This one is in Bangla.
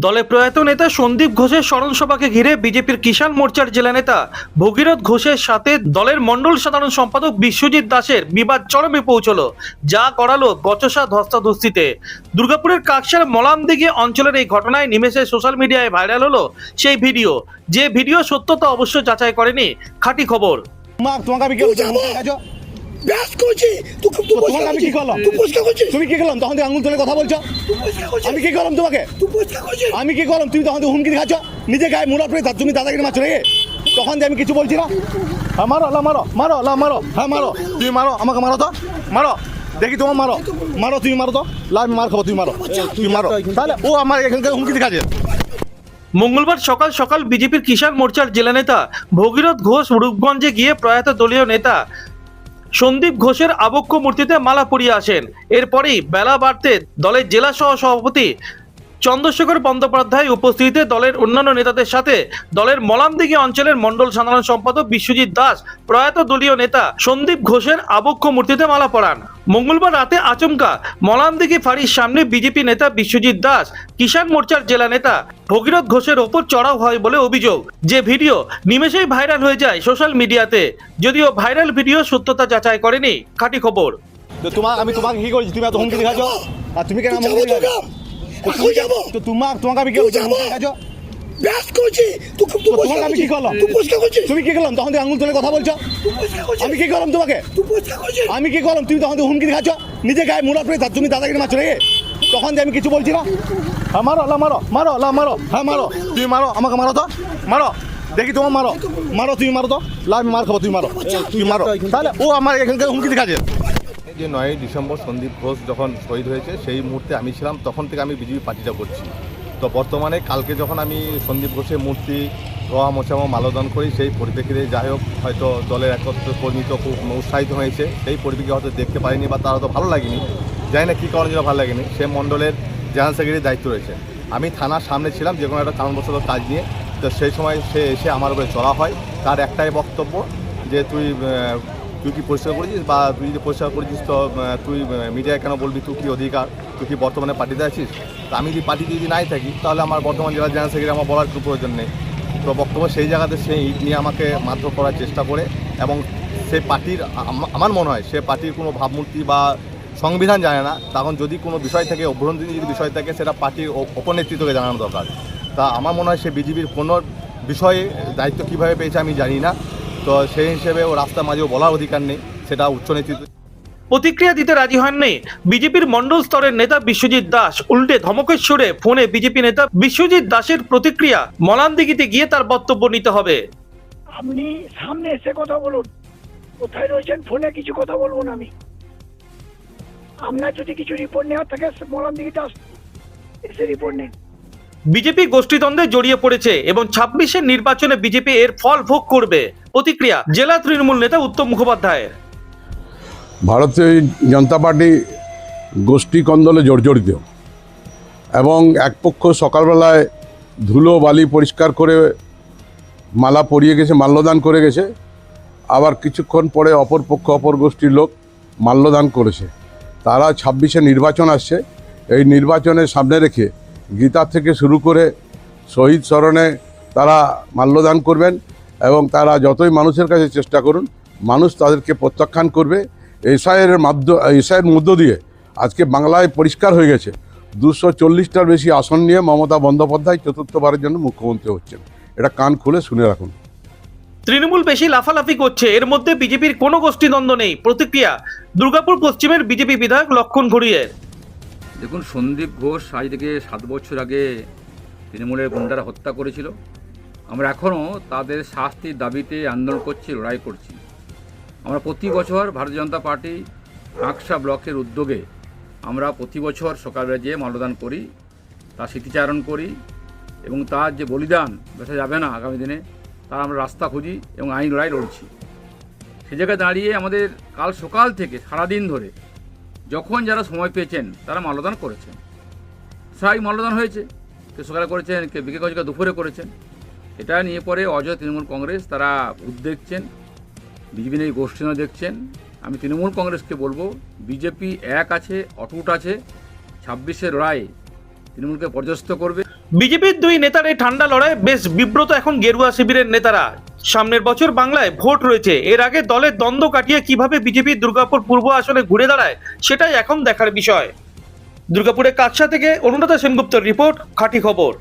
দলে প্রয়াত নেতা সন্দীপ ঘোষের স্মরণ সভাকে ঘিরে বিজেপির কিষাণ মোর্চার জেলা নেতা ভগীরথ ঘোষের সাথে দলের মণ্ডল সাধারণ সম্পাদক বিশ্বজিৎ দাসের বিবাদ চরমে পৌঁছলো, যা করালো বচসা ধস্তাধস্তিতে। দুর্গাপুরের কাকসার মলামদিঘি অঞ্চলের এই ঘটনায় নিমেষে সোশ্যাল মিডিয়ায় ভাইরাল হলো সেই ভিডিও, যে ভিডিও সত্যতা অবশ্য যাচাই করেনি খাঁটি খবর। তুমি কি করলাম তখন আঙুল তুলে কথা বলছো? আমি কি করলাম তোমাকে? আমি কি করলাম? তুমি তখন হুমকি দেখাচ্ছ নিজে গায়ে মুড়া পড়ে তুমি দাদাগিরি মারছো রেগে। তখন আমি কিছু বলছি না। হ্যাঁ মারো, মারো মারো, মারো, হ্যাঁ মারো, তুমি মারো, আমাকে মারো তো, মারো দেখি তোমার, মারো মারো, তুমি মারো তো, আমি মার খাবো, তুমি মারো, তুমি মারো। তাহলে ও আমার এখানকার হুমকি দেখাচ্ছে। মঙ্গলবার সকাল সকাল বিজেপির কিষাণ মোর্চার জেলা নেতা ভগীরথ ঘোষ রূপগঞ্জে গিয়ে প্রয়াত দলীয় নেতা সন্দীপ ঘোষের আবক্ষ মূর্তিতে মালা পরিয়ে আসেন। এরপরেই বেলা বাড়তে দলের জেলা সহ সভাপতি চন্দ্রশেখর বন্দ্যোপাধ্যায় উপস্থিতিতে দলের অন্যান্য নেতাদের সাথে দলের মলামদিঘি অঞ্চলের মণ্ডল সাধারণ সম্পাদক বিশ্বজিৎ দাস প্রয়াত দলীয় নেতা সন্দীপ ঘোষের আবক্ষ মূর্তিতে মালা পরান। মঙ্গলবার রাতে আচমকা মলামদিঘি ফাঁড়ির সামনে বিজেপি নেতা বিশ্বজিৎ দাস কিষাণ মোর্চার জেলা নেতা ভগীরথ ঘোষের ওপর চড়াও হয় বলে অভিযোগ, যে ভিডিও নিমেষেই ভাইরাল হয়ে যায় সোশ্যাল মিডিয়াতে। যদিও ভাইরাল ভিডিও সত্যতা যাচাই করেনি খাঁটি খবর। আমি তোমাকে কি করেছি? তুমি এত হুমকি দেখাচ্ছ, আর তুমি কেন হুমকি দেখাচ্ছ? তো তোমাকে আমি কি দেখাচ্ছ? আমি কি করলাম? তুমি কি করলাম তখন আঙুল তুলে কথা বলছো? আমি কি করলাম তোমাকে? আমি কি করলাম? তুমি তখন হুমকি দেখাচ্ছ নিজে গায়ে মুড়া পড়ে তুমি দাদাগিরি মারছো রেগে। তখন আমি কিছু বলছি না। হ্যাঁ মারো, মারো, মারো, মারো, হ্যাঁ মারো, তুমি মারো, আমাকে মারো তো, মারো দেখি তোমার, মারো মারো, তুমি মারো তো, আমি মার খাবো, তুমি মারো, তুমি মারো। তাহলে ও আমার এখানকার হুমকি দেখাচ্ছে। যে 9ই ডিসেম্বর সন্দীপ ঘোষ যখন শহীদ হয়েছে সেই মুহূর্তে আমি ছিলাম, তখন থেকে আমি বিজেপি পার্টিটা করছি। তো বর্তমানে কালকে যখন আমি সন্দীপ ঘোষের মূর্তি রোয়া মোছামো মালদান করি, সেই পরিপ্রেক্ষিতে যাই হোক হয়তো দলের একত্র কর্মী তো খুব উৎসাহিত হয়েছে, সেই পরিপ্রেক্ষিতে হয়তো দেখতে পারিনি বা তারা তো ভালো লাগেনি, জানি না কী কারণ যেন ভালো লাগেনি। সে মণ্ডলের জেনারেল সেক্রেটারির দায়িত্ব রয়েছে, আমি থানার সামনে ছিলাম যে কোনো একটা কারণবশত কাজ নিয়ে। তো সেই সময় সে এসে আমার উপরে চড়া হয়। তার একটাই বক্তব্য যে তুই কি পরিষ্কার করেছিস, বা তুই যদি পরিষ্কার করেছিস তো তুই মিডিয়ায় কেন বলবি, তুই কি অধিকার, তুই কি বর্তমানে পার্টিতে আছিস? তো আমি যদি পার্টিতে যদি নাই থাকি তাহলে আমার বর্তমান জেলা জেনারেল সেক্রেটারি আমার বলার কোনো প্রয়োজন নেই। তো বক্তব্য সেই জায়গাতে সে ইট নিয়ে আমাকে মারধর করার চেষ্টা করে, এবং সে পার্টির আমার মনে হয় সে পার্টির কোনো ভাবমূর্তি বা সংবিধান জানে না। তখন যদি কোনো বিষয় থাকে, অভ্যন্তরীণ যদি বিষয় থাকে, সেটা পার্টির উপনেতৃত্বকে জানানো দরকার। তা আমার মনে হয় সে বিজেপির কোনো বিষয়ে দায়িত্ব কীভাবে পেয়েছে আমি জানি না। তো সেই হিসেবে ও রাস্তার মাঝেও বলার অধিকার নেই, সেটা উচ্চ নেতৃত্ব। প্রতিক্রিয়া দিতে রাজি হননি বিজেপির মণ্ডল স্তরের নেতা বিশ্বজিৎ দাস, উল্টে ধমকের সুরে ফোনে বিজেপি নেতা বিশ্বজিৎ দাসের প্রতিক্রিয়া, মলামদিঘিতে গিয়ে তার বক্তব্য নিতে হবে। আপনি সামনে এসে কথা বলুন, কোথায় রয়েছেন ফোনে কিছু কথা বলবো না আমি। আপনার যদি কিছু রিপোর্ট নেওয়ার থাকে মলামদিঘিতে এসে রিপোর্ট নেন। বিজেপি গোষ্ঠীদ্বন্দ্বে জড়িয়ে পড়েছে এবং 26-এর নির্বাচনে বিজেপি এর ফল ভোগ করবে। প্রতিক্রিয়া জেলা তৃণমূল নেতা উত্তম মুখোপাধ্যায়। ভারতীয় জনতা পার্টি গোষ্ঠী কন্দলে জর্জরিত, এবং এক পক্ষ সকালবেলায় ধুলো বালি পরিষ্কার করে মালা পরিয়ে গেছে, মাল্যদান করে গেছে, আবার কিছুক্ষণ পরে অপর পক্ষ অপর গোষ্ঠীর লোক মাল্যদান করেছে। তারা 26-এ নির্বাচন আসছে, এই নির্বাচনের সামনে রেখে গীতা থেকে শুরু করে শহীদ স্মরণে তারা মাল্যদান করবেন, এবং তারা যতই মানুষের কাছে চেষ্টা করুন মানুষ তাদেরকে প্রত্যাখ্যান করবে। এসআইয়ের মধ্য দিয়ে আজকে বাংলায় পরিষ্কার হয়ে গেছে 240টার বেশি আসন নিয়ে মমতা বন্দ্যোপাধ্যায় চতুর্থবারের জন্য মুখ্যমন্ত্রী হচ্ছেন। এটা কান খুলে শুনে রাখুন। তৃণমূল বেশি লাফালাফি করছে, এর মধ্যে বিজেপির কোনো গোষ্ঠীদ্বন্দ্ব নেই। প্রতিক্রিয়া দুর্গাপুর পশ্চিমের বিজেপি বিধায়ক লক্ষণ ঘড়িয়ের। দেখুন, সন্দীপ ঘোষ আজ থেকে 7 বছর আগে তৃণমূলের গুন্ডারা হত্যা করেছিল। আমরা এখনও তাদের শাস্তির দাবিতে আন্দোলন করছি, লড়াই করছি। আমরা প্রতি বছর ভারতীয় জনতা পার্টি কাঁকসা ব্লকের উদ্যোগে আমরা প্রতি বছর সকালবেলা যেয়ে মাল্যদান করি, তার স্মৃতিচারণ করি, এবং তার যে বলিদান দেখা যাবে না আগামী দিনে, তার আমরা রাস্তা খুঁজি এবং আইন লড়াই লড়ছি। সে জায়গায় দাঁড়িয়ে আমাদের কাল সকাল থেকে সারাদিন ধরে যখন যারা সময় পেয়েছেন তারা মাল্যদান করেছেন। স্বাভাবিক মাল্যদান হয়েছে, কেউ সকালে করেছেন, কেউ বিকেল করেছেন, দুপুরে করেছেন। এটা নিয়ে পরে অজয় তৃণমূল কংগ্রেস তারা ভূত দেখছেন, বিজেপি নিয়ে গোষ্ঠী দেখছেন। আমি তৃণমূল কংগ্রেসকে বলবো, বিজেপি এক আছে, অটুট আছে, 26-এর লড়াই তৃণমূলকে পর্যস্ত করবে। বিজেপির দুই নেতার এই ঠান্ডা লড়াই বেশ বিব্রত এখন গেরুয়া শিবিরের নেতারা। সামনের বছর বাংলায় ভোট রয়েছে, এর আগে দলের দ্বন্দ্ব কাটিয়ে কিভাবে বিজেপি দুর্গাপুর পূর্ব আসনে ঘুরে দাঁড়ায় সেটাই এখন দেখার বিষয়। দুর্গাপুরের কাকসা থেকে অনুরাধা সেনগুপ্তর রিপোর্ট, খাঁটি খবর।